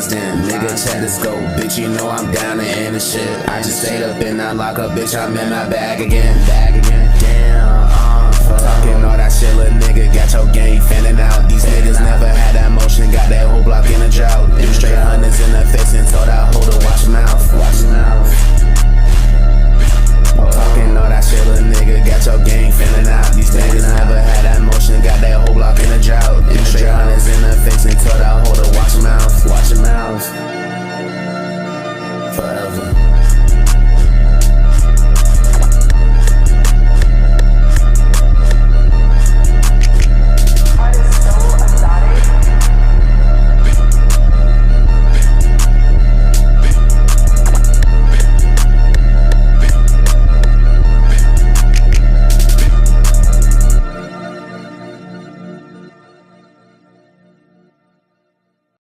locked in. Nigga, check the scope, bitch, you know I'm down to end the shit. I just stayed up in that lockup, bitch, I'm in my bag again. Damn, talking all that shit, little nigga, got your game fanning out. These niggas never had that motion, got that whole block in a drought. Them straight hundreds in the face and told that hoe to watch your mouth. Talking all that shit, little nigga, got your game fanning out. These niggas never had that motion, got that whole block in a drought. Them straight hundreds in the face and told that hoe to watch your mouth. Forever.